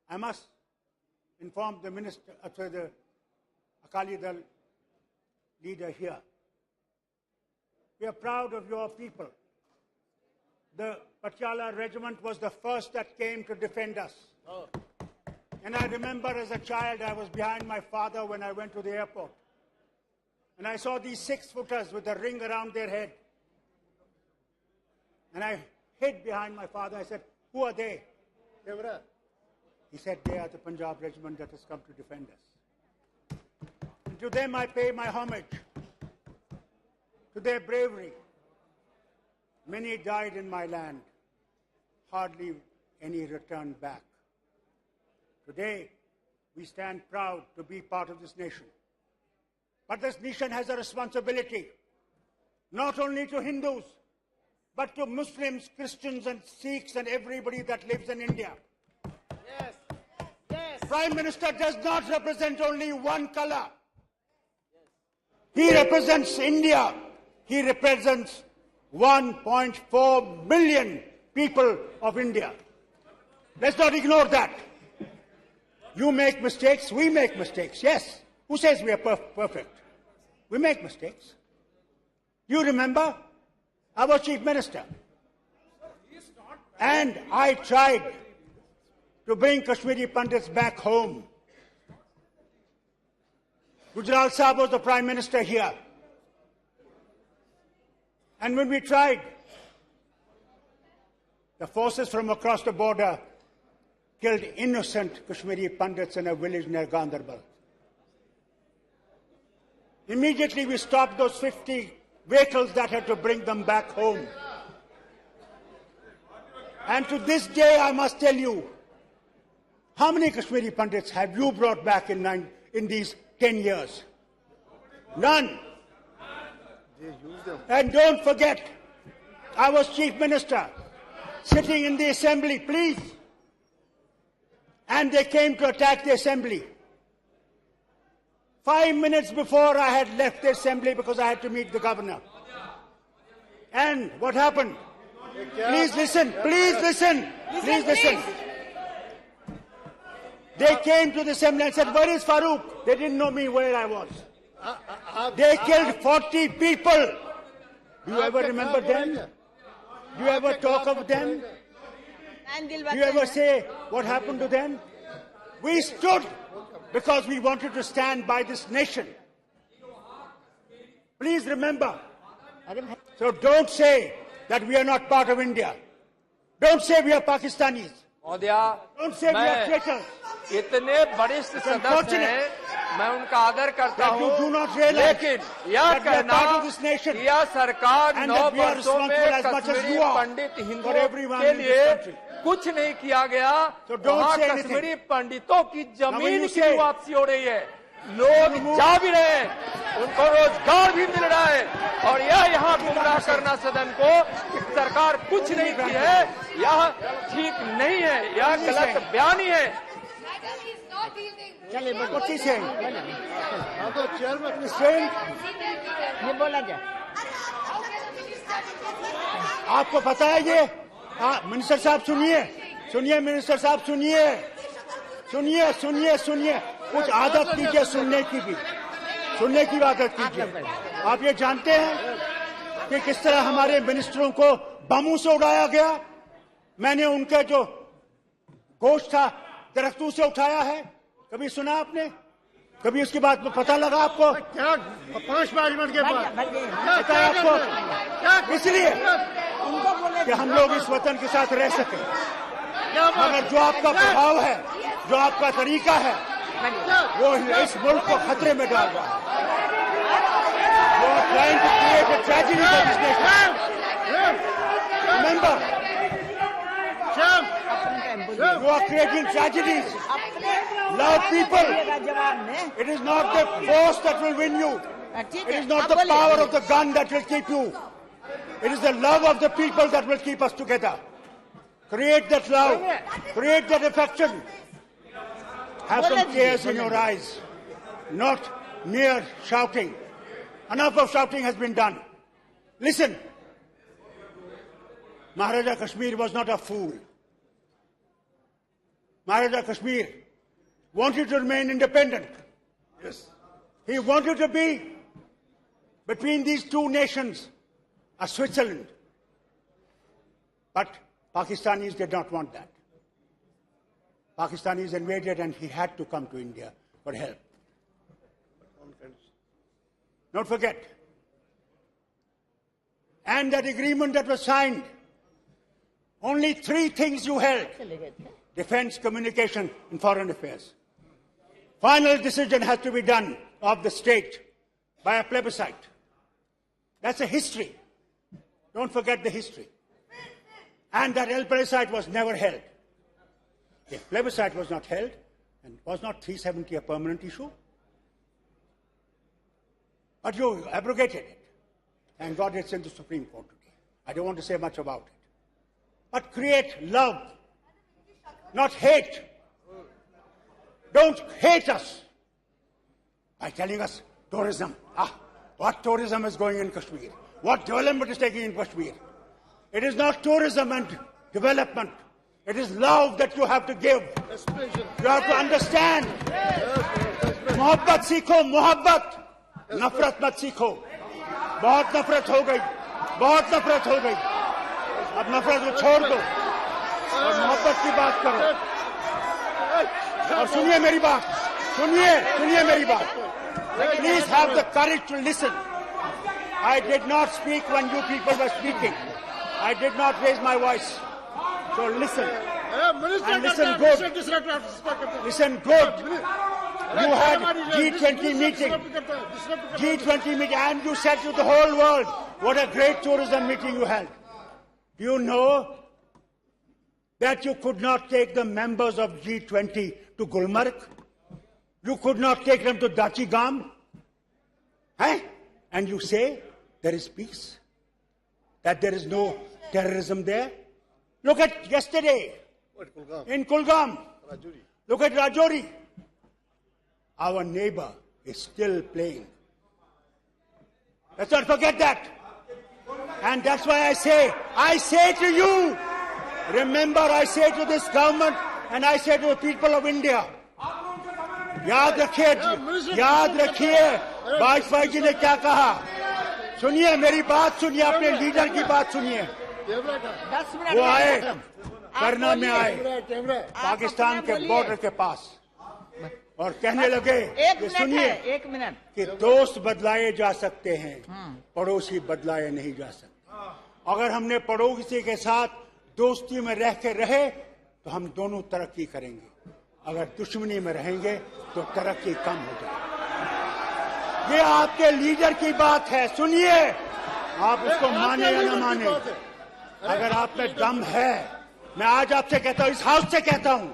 I must inform the minister, the Akali Dal leader here. We are proud of your people. The Patiala regiment was the first that came to defend us. Oh. And I remember as a child, I was behind my father when I went to the airport. And I saw these 6-footers with a ring around their head. And I hid behind my father. I said, who are they? He said, they are the Punjab regiment that has come to defend us. And to them I pay my homage, to their bravery. Many died in my land, hardly any returned back. Today, we stand proud to be part of this nation. But this nation has a responsibility, not only to Hindus, but to Muslims, Christians and Sikhs and everybody that lives in India. Yes. Yes. Prime Minister does not represent only one color. He represents India. He represents 1.4 billion people of India. Let's not ignore that. You make mistakes, we make mistakes, yes. Who says we are perfect? We make mistakes. You remember, I was Chief Minister. And I tried to bring Kashmiri Pandits back home. Gujral Sahib was the Prime Minister here. And when we tried, the forces from across the border killed innocent Kashmiri Pandits in a village near Gandarbal. Immediately we stopped those 50 vehicles that had to bring them back home. And to this day, I must tell you, how many Kashmiri Pandits have you brought back in these 10 years? None. And don't forget, I was Chief Minister, sitting in the Assembly, please. And they came to attack the Assembly. 5 minutes before I had left the Assembly because I had to meet the Governor. And what happened? Please listen, please listen, please listen. They came to the Assembly and said, where is Farooq? They didn't know me where I was. They killed 40 people. Do you ever remember them? Do you ever talk of them? Do you ever say what happened to them? We stood because we wanted to stand by this nation. Please remember. So don't say that we are not part of India. Don't say we are Pakistanis. Don't say we are traitors. इतने वरिष्ठ सदस्य हैं, मैं उनका आदर करता हूँ, लेकिन यह कहना कि यह सरकार 9 वर्षों में कश्मीरी पंडित हिंदुओं के लिए कुछ नहीं किया गया, वहाँ कश्मीरी पंडितों की जमीन की वापसी हो रही है, लोग जा भी रहे हैं, उनको रोजगार भी मिल रहा है, और यह यहाँ गुमराह करना सदन को कि सरकार कुछ नहीं की है, यह ठीक नहीं है, यह गलत बयानी है। चलिए बच्ची से ये बोला जाए। आपको पता है ये? मिनिस्टर साहब सुनिए, सुनिए मिनिस्टर साहब सुनिए, सुनिए सुनिए सुनिए, कुछ आदत कीजिए सुनने की भी, सुनने की आदत कीजिए। आप ये जानते हैं कि किस तरह हमारे मिनिस्टरों को बमों से उड़ाया गया? मैंने उनका जो गोश्त था दरख्तों से उठाया है, कभी सुना आपने? कभी उसकी बात में पता लगा आपको? क्या 5 मिनट के बाद पता है आपको? इसलिए कि हम लोग इस वतन के साथ रह सके। मगर जो आपका प्रभाव है, जो आपका तरीका है, वो इस मुल्क को खतरे में डाल रहा है। You are trying to create a tragedy for this nation. Remember, you are creating tragedies. Love people. It is not the force that will win you. It is not the power of the gun that will keep you. It is the love of the people that will keep us together. Create that love. Create that affection. Have some tears in your eyes. Not mere shouting. Enough of shouting has been done. Listen. Maharaja Kashmir was not a fool. Maharaja Kashmir wanted to remain independent. Yes. He wanted to be between these two nations, a Switzerland. But Pakistanis did not want that. Pakistanis invaded and he had to come to India for help. Don't forget. And that agreement that was signed, only 3 things you held: defense, communication, and foreign affairs. Final decision has to be done of the state by a plebiscite. That's a history. Don't forget the history. And that plebiscite was never held. If plebiscite was not held, and was not 370 a permanent issue? But you abrogated it. Thank God it's in the Supreme Court today. I don't want to say much about it. But create love, not hate. Don't hate us by telling us tourism. What tourism is going in Kashmir? What development is taking in Kashmir? It is not tourism and development. It is love that you have to give. You have to understand. Mohabbat seekho, mohabbat. Nafrat mat seekho. बहुत नफरत हो गई, बहुत नफरत हो गई. अब नफरत को छोड़ दो और मोहब्बत की बात करो. और सुनिए मेरी बात, सुनिए मेरी बात. Please have the courage to listen. I did not speak when you people were speaking. I did not raise my voice. So listen. And listen good. Listen good. You had G20 meeting. G20 meeting, and you said to the whole world, what a great tourism meeting you held. Do you know that you could not take the members of G20 to Gulmarg? You could not take them to Dachi Gam? And you say there is peace? That there is no terrorism there? Look at yesterday in Kulgam. Look at Rajouri. Our neighbor is still playing. Let's not forget that. And that's why I say to you, remember, I say to this government and I say to the people of India, याद रखिए वाजपेयी जी ने क्या कहा. सुनिए मेरी बात, सुनिए अपने लीडर की बात सुनिए. वो आए, करना में आए पाकिस्तान के बॉर्डर के पास और कहने लगे कि सुनिए कि दोस्त बदलाए जा सकते हैं, पड़ोसी बदलाए नहीं जा सकते. अगर हमने पड़ोसी के साथ दोस्ती में रह के रहे तो हम दोनों तरक्की करेंगे. अगर दुश्मनी में रहेंगे तो तरक्की कम हो जाएगी. ये आपके लीडर की बात है, सुनिए. आप उसको माने या न माने, अगर आप में दम है, मैं आज आपसे कहता हूं, इस हाउस से कहता हूं,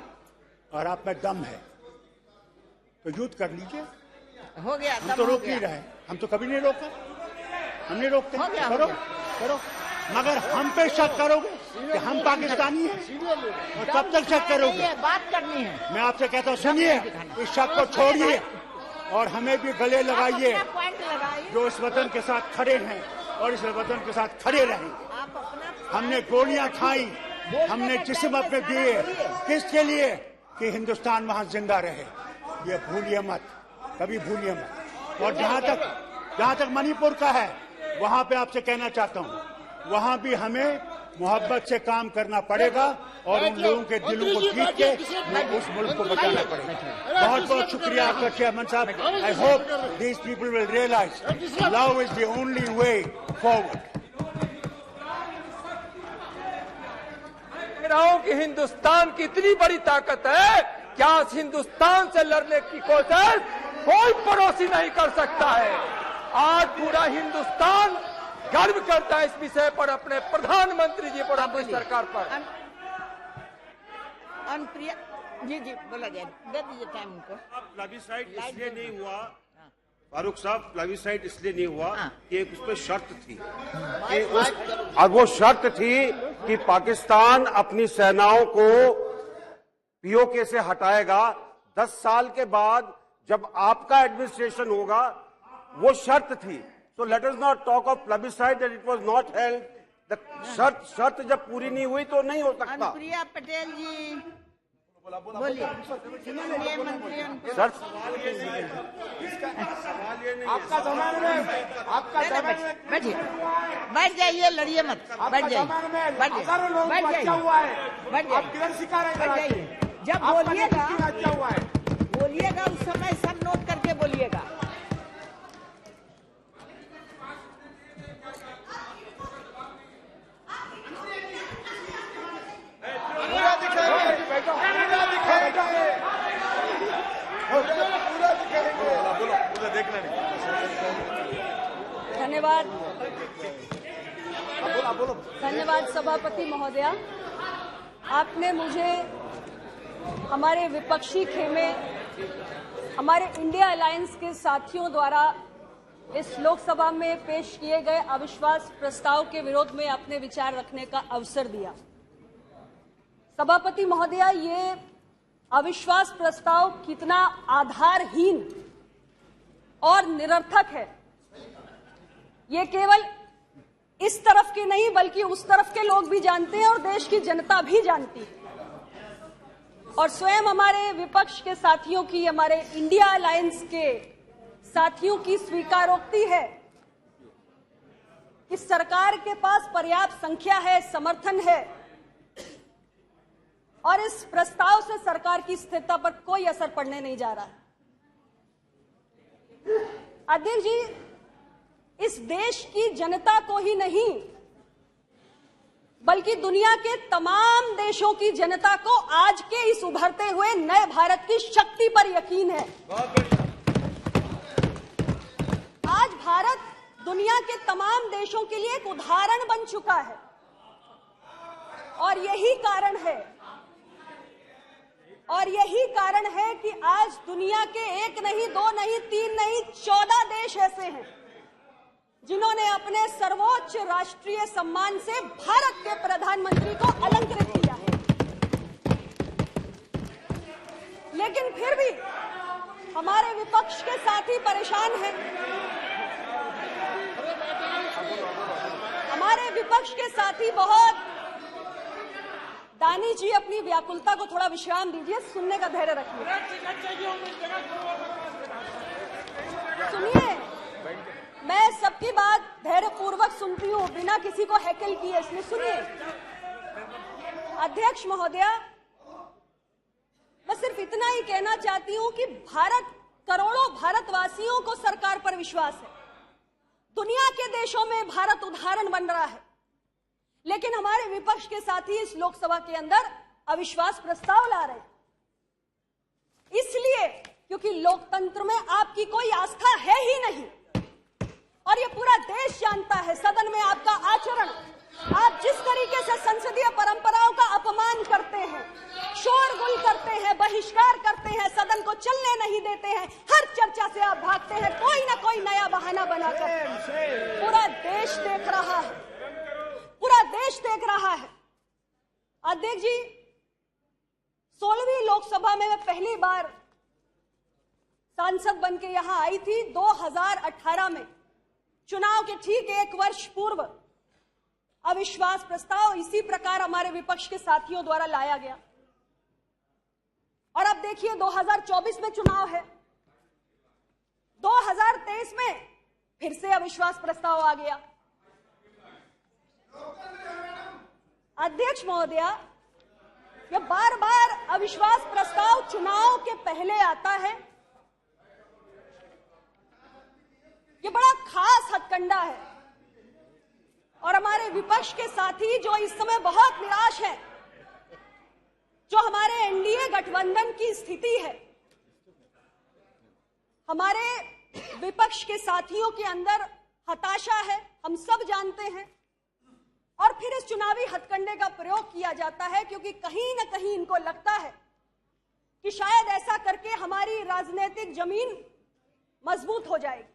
और आप में दम है तो युद्ध कर लीजिए. हो गया. हम तो रोक नहीं रहे, हम तो कभी नहीं रोका, हम नहीं रोकते. करो मगर हम पे शक करोगे कि हम पाकिस्तानी हैं और तब तक शक करोगे. बात करनी है. मैं आपसे कहता हूँ, सुनिए, इस शक को छोड़िए और हमें भी गले लगाइए जो इस वतन के साथ खड़े हैं और इस वतन के साथ खड़े रहेंगे. हमने गोलियां खाई, हमने जिस्म अपने दिए, किसके लिए? कि हिंदुस्तान वहां जिंदा रहे. ये भूलिए मत, कभी भूलिए मत. और जहां तक मणिपुर का है, वहां पे आपसे कहना चाहता हूं, वहां भी हमें मोहब्बत से काम करना पड़ेगा और उन लोगों के दिलों को जीत के उस मुल्क को बचाना पड़ेगा. बहुत बहुत शुक्रिया आपका चेयरमैन साहब. I hope these people will realise love is the only way forward. कह रहा हूं कि हिंदुस्तान की इतनी बड़ी ताकत है, क्या इस हिंदुस्तान से लड़ने की कोशिश कोई पड़ोसी नहीं कर सकता है. आज पूरा हिंदुस्तान गर्व करता है इस विषय पर, अपने प्रधानमंत्री जी पर, अपनी सरकार पर. अनुप्रिया जी बोला जाए, दे दीजिए टाइम उनको. प्लेबिसाइट इसलिए नहीं हुआ फारूक साहब, प्लेबिसाइट इसलिए नहीं हुआ कि एक उस पर शर्त थी और वो शर्त थी कि पाकिस्तान अपनी सेनाओं को पीओके से हटाएगा 10 साल के बाद जब आपका एडमिनिस्ट्रेशन होगा. वो शर्त थी. So let us not talk of plebiscite that it was not held. The शर्त जब पूरी नहीं हुई तो नहीं हो सकता. अनुप्रिया पटेल जी. बोलिए मंत्रियों सर बैठिए, बैठ जाइए, लड़िए मत, बैठ जाइए, बैठ जाइए, बैठ जाइए। जब बोलिएगा उस समय सब नोट करके बोलिएगा। धन्यवाद, धन्यवाद सभापति महोदया। आपने मुझे हमारे विपक्षी खेमे, हमारे इंडिया अलायंस के साथियों द्वारा इस लोकसभा में पेश किए गए अविश्वास प्रस्ताव के विरोध में अपने विचार रखने का अवसर दिया। सभापति महोदया, ये अविश्वास प्रस्ताव कितना आधारहीन और निरर्थक है, ये केवल इस तरफ के नहीं बल्कि उस तरफ के लोग भी जानते हैं और देश की जनता भी जानती है। और स्वयं हमारे विपक्ष के साथियों की, हमारे इंडिया अलायंस के साथियों की स्वीकारोक्ति है कि सरकार के पास पर्याप्त संख्या है, समर्थन है और इस प्रस्ताव से सरकार की स्थिरता पर कोई असर पड़ने नहीं जा रहा है। अध्यक्ष जी, इस देश की जनता को ही नहीं बल्कि दुनिया के तमाम देशों की जनता को आज के इस उभरते हुए नए भारत की शक्ति पर यकीन है। आज भारत दुनिया के तमाम देशों के लिए एक उदाहरण बन चुका है और यही कारण है कि आज दुनिया के एक नहीं, दो नहीं, तीन नहीं, 14 देश ऐसे हैं जिन्होंने अपने सर्वोच्च राष्ट्रीय सम्मान से भारत के प्रधानमंत्री को अलंकृत किया है। लेकिन फिर भी हमारे विपक्ष के साथी परेशान हैं। हमारे विपक्ष के साथी बहुत, दानी जी अपनी व्याकुलता को थोड़ा विश्राम दीजिए, सुनने का धैर्य रखिए। सुनिए, मैं सबकी बात धैर्यपूर्वक सुनती हूँ, बिना किसी को हैकल किए, इसलिए सुनिए। अध्यक्ष महोदया, मैं सिर्फ इतना ही कहना चाहती हूँ कि करोड़ों भारतवासियों को सरकार पर विश्वास है। दुनिया के देशों में भारत उदाहरण बन रहा है, लेकिन हमारे विपक्ष के साथी इस लोकसभा के अंदर अविश्वास प्रस्ताव ला रहे हैं, इसलिए क्योंकि लोकतंत्र में आपकी कोई आस्था है ही नहीं और ये पूरा देश जानता है। सदन में आपका आचरण, आप जिस तरीके से संसदीय परंपराओं का अपमान करते हैं, शोरगुल करते हैं, बहिष्कार करते हैं, सदन को चलने नहीं देते हैं, हर चर्चा से आप भागते हैं कोई ना कोई नया बहाना बनाकर। पूरा देश देख रहा है, पूरा देश देख रहा है। अध्यक्ष जी, 16वीं लोकसभा में मैं पहली बार सांसद बनके यहां आई थी 2018 में। चुनाव के ठीक एक वर्ष पूर्व अविश्वास प्रस्ताव इसी प्रकार हमारे विपक्ष के साथियों द्वारा लाया गया और अब देखिए 2024 में चुनाव है, 2023 में फिर से अविश्वास प्रस्ताव आ गया। अध्यक्ष महोदया, यह बार बार अविश्वास प्रस्ताव चुनाव के पहले आता है, ये बड़ा खास हथकंडा है और हमारे विपक्ष के साथी जो इस समय बहुत निराश हैं, जो हमारे एनडीए गठबंधन की स्थिति है, हमारे विपक्ष के साथियों के अंदर हताशा है, हम सब जानते हैं। और फिर इस चुनावी हथकंडे का प्रयोग किया जाता है क्योंकि कहीं ना कहीं इनको लगता है कि शायद ऐसा करके हमारी राजनीतिक जमीन मजबूत हो जाएगी,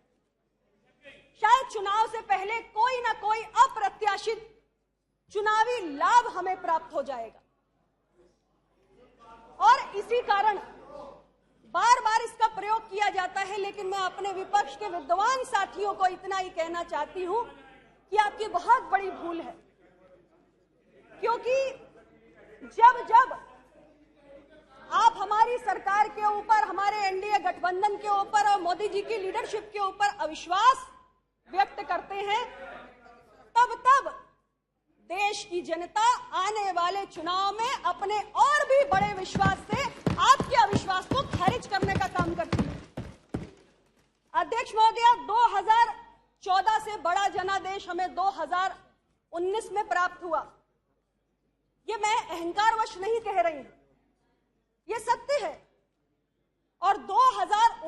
शायद चुनाव से पहले कोई ना कोई अप्रत्याशित चुनावी लाभ हमें प्राप्त हो जाएगा और इसी कारण बार बार इसका प्रयोग किया जाता है। लेकिन मैं अपने विपक्ष के विद्वान साथियों को इतना ही कहना चाहती हूं कि आपकी बहुत बड़ी भूल है, क्योंकि जब जब सरकार के ऊपर, हमारे एनडीए गठबंधन के ऊपर और मोदी जी की लीडरशिप के ऊपर अविश्वास व्यक्त करते हैं, तब देश की जनता आने वाले चुनाव में अपने और भी बड़े विश्वास से आपके अविश्वास को खारिज करने का काम करती है। अध्यक्ष महोदय, 2014 से बड़ा जनादेश हमें 2019 में प्राप्त हुआ। ये मैं अहंकारवश नहीं कह रही हूं, ये सत्य है। और 2019